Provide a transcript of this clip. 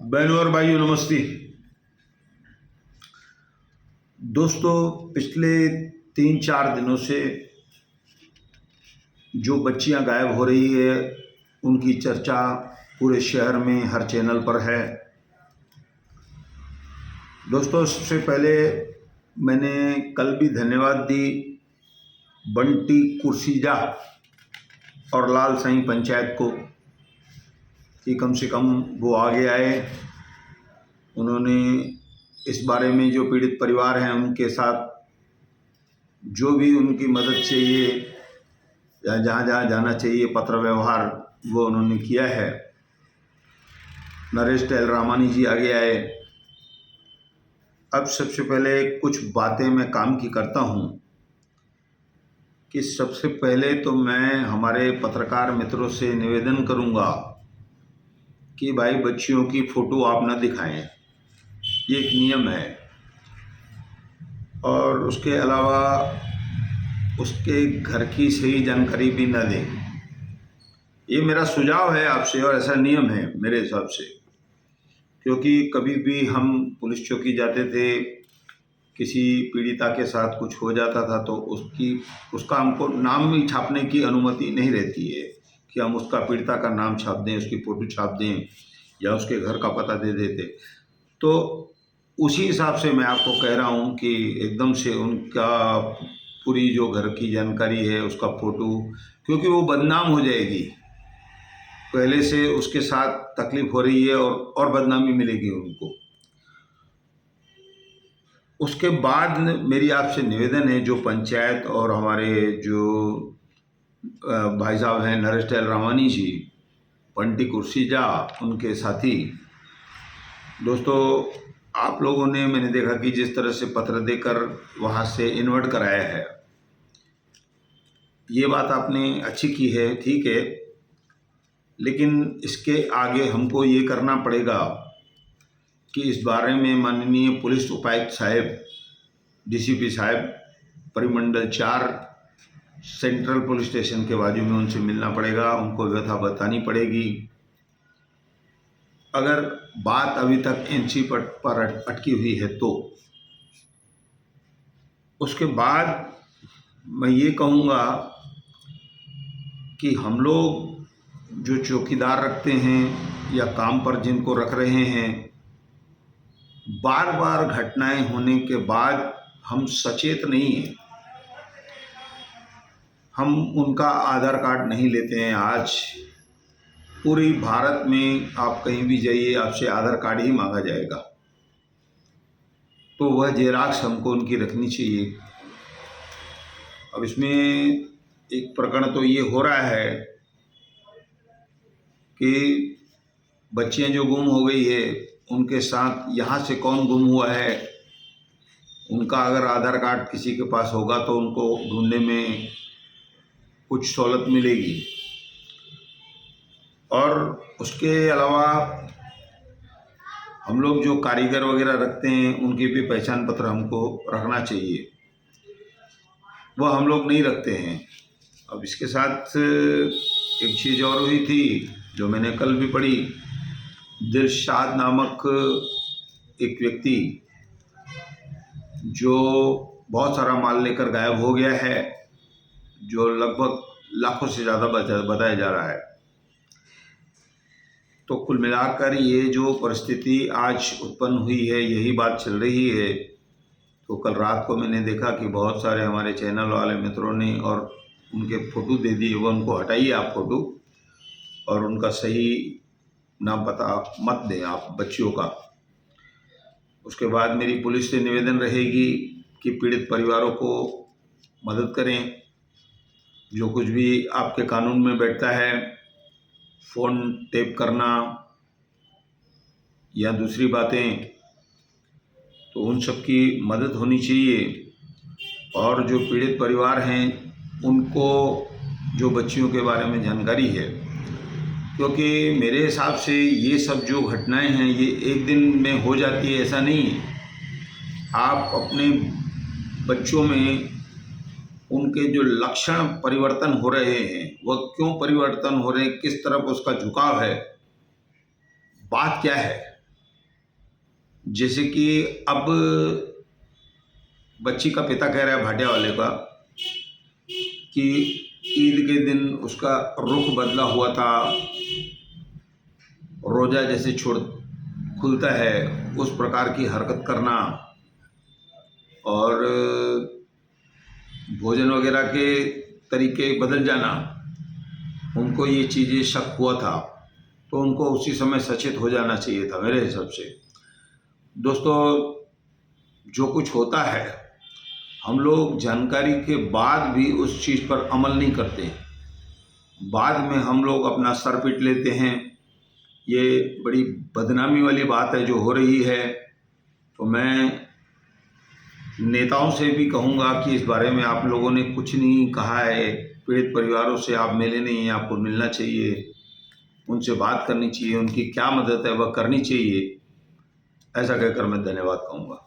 बहनों और भाइयों नमस्ते। दोस्तों, पिछले 3-4 दिनों से जो बच्चियां गायब हो रही है उनकी चर्चा पूरे शहर में हर चैनल पर है। दोस्तों, सबसे पहले मैंने कल भी धन्यवाद दी बंटी कुर्सीजा और लाल साईं पंचायत को कि कम से कम वो आगे आए। उन्होंने इस बारे में जो पीड़ित परिवार हैं उनके साथ जो भी उनकी मदद चाहिए या जहाँ जहाँ जाना चाहिए पत्र व्यवहार वो उन्होंने किया है। नरेश टेलरामानी जी आगे आए। अब सबसे पहले कुछ बातें मैं काम की करता हूँ कि सबसे पहले तो मैं हमारे पत्रकार मित्रों से निवेदन करूँगा कि भाई बच्चियों की फ़ोटो आप न दिखाएं, ये एक नियम है। और उसके अलावा उसके घर की सही जानकारी भी न दें। ये मेरा सुझाव है आपसे और ऐसा नियम है मेरे हिसाब से, क्योंकि कभी भी हम पुलिस चौकी जाते थे, किसी पीड़िता के साथ कुछ हो जाता था तो उसका हमको नाम भी छापने की अनुमति नहीं रहती है कि हम उसका पीड़िता का नाम छाप दें, उसकी फ़ोटो छाप दें या उसके घर का पता दे देते। तो उसी हिसाब से मैं आपको कह रहा हूँ कि एकदम से उनका पूरी जो घर की जानकारी है उसका फ़ोटो, क्योंकि वो बदनाम हो जाएगी। पहले से उसके साथ तकलीफ़ हो रही है और बदनामी मिलेगी उनको। उसके बाद मेरी आपसे निवेदन है, जो पंचायत और हमारे जो भाई साहब हैं नरेश टेलरामानी जी, बंटी कुर्सीजा, उनके साथी, दोस्तों आप लोगों ने, मैंने देखा कि जिस तरह से पत्र देकर वहाँ से इन्वर्ट कराया है, ये बात आपने अच्छी की है, ठीक है। लेकिन इसके आगे हमको ये करना पड़ेगा कि इस बारे में माननीय पुलिस उपायुक्त साहब, डीसीपी साहब, परिमंडल 4 सेंट्रल पुलिस स्टेशन के बाजू में उनसे मिलना पड़ेगा, उनको व्यथा बतानी पड़ेगी। अगर बात अभी तक एनसी पर अटकी हुई है तो उसके बाद मैं ये कहूँगा कि हम लोग जो चौकीदार रखते हैं या काम पर जिनको रख रहे हैं, बार बार घटनाएं होने के बाद हम सचेत नहीं हैं, हम उनका आधार कार्ड नहीं लेते हैं। आज पूरी भारत में आप कहीं भी जाइए, आपसे आधार कार्ड ही मांगा जाएगा, तो वह जेराक्स हमको उनकी रखनी चाहिए। अब इसमें एक प्रकरण तो ये हो रहा है कि बच्चियां जो गुम हो गई है उनके साथ यहाँ से कौन गुम हुआ है, उनका अगर आधार कार्ड किसी के पास होगा तो उनको ढूंढने में कुछ सहूलत मिलेगी। और उसके अलावा हम लोग जो कारीगर वगैरह रखते हैं उनके भी पहचान पत्र हमको रखना चाहिए, वह हम लोग नहीं रखते हैं। अब इसके साथ एक चीज़ और हुई थी जो मैंने कल भी पढ़ी। दिलशाद नामक एक व्यक्ति जो बहुत सारा माल लेकर गायब हो गया है, जो लगभग लाखों से ज़्यादा बताया जा रहा है। तो कुल मिलाकर ये जो परिस्थिति आज उत्पन्न हुई है, यही बात चल रही है। तो कल रात को मैंने देखा कि बहुत सारे हमारे चैनल वाले मित्रों ने और उनके फ़ोटो दे दिए, वो उनको हटाइए आप फ़ोटो, और उनका सही नाम पता मत दें आप बच्चियों का। उसके बाद मेरी पुलिस से निवेदन रहेगी कि पीड़ित परिवारों को मदद करें। जो कुछ भी आपके कानून में बैठता है, फ़ोन टेप करना या दूसरी बातें, तो उन सब की मदद होनी चाहिए। और जो पीड़ित परिवार हैं उनको जो बच्चियों के बारे में जानकारी है, क्योंकि मेरे हिसाब से ये सब जो घटनाएं हैं ये एक दिन में हो जाती है, ऐसा नहीं है। आप अपने बच्चों में उनके जो लक्षण परिवर्तन हो रहे हैं, वह क्यों परिवर्तन हो रहे हैं, किस तरफ उसका झुकाव है, बात क्या है, जैसे कि अब बच्ची का पिता कह रहा है भाटिया वाले का कि ईद के दिन उसका रुख बदला हुआ था, रोज़ा जैसे छोड़ खुलता है उस प्रकार की हरकत करना और भोजन वगैरह के तरीके बदल जाना, उनको ये चीज़ें शक हुआ था तो उनको उसी समय सचेत हो जाना चाहिए था मेरे हिसाब से। दोस्तों, जो कुछ होता है हम लोग जानकारी के बाद भी उस चीज़ पर अमल नहीं करते, बाद में हम लोग अपना सर पीट लेते हैं। ये बड़ी बदनामी वाली बात है जो हो रही है। तो मैं नेताओं से भी कहूँगा कि इस बारे में आप लोगों ने कुछ नहीं कहा है, पीड़ित परिवारों से आप मिले नहीं हैं, आपको मिलना चाहिए, उनसे बात करनी चाहिए, उनकी क्या मदद है वह करनी चाहिए। ऐसा कहकर मैं धन्यवाद कहूँगा।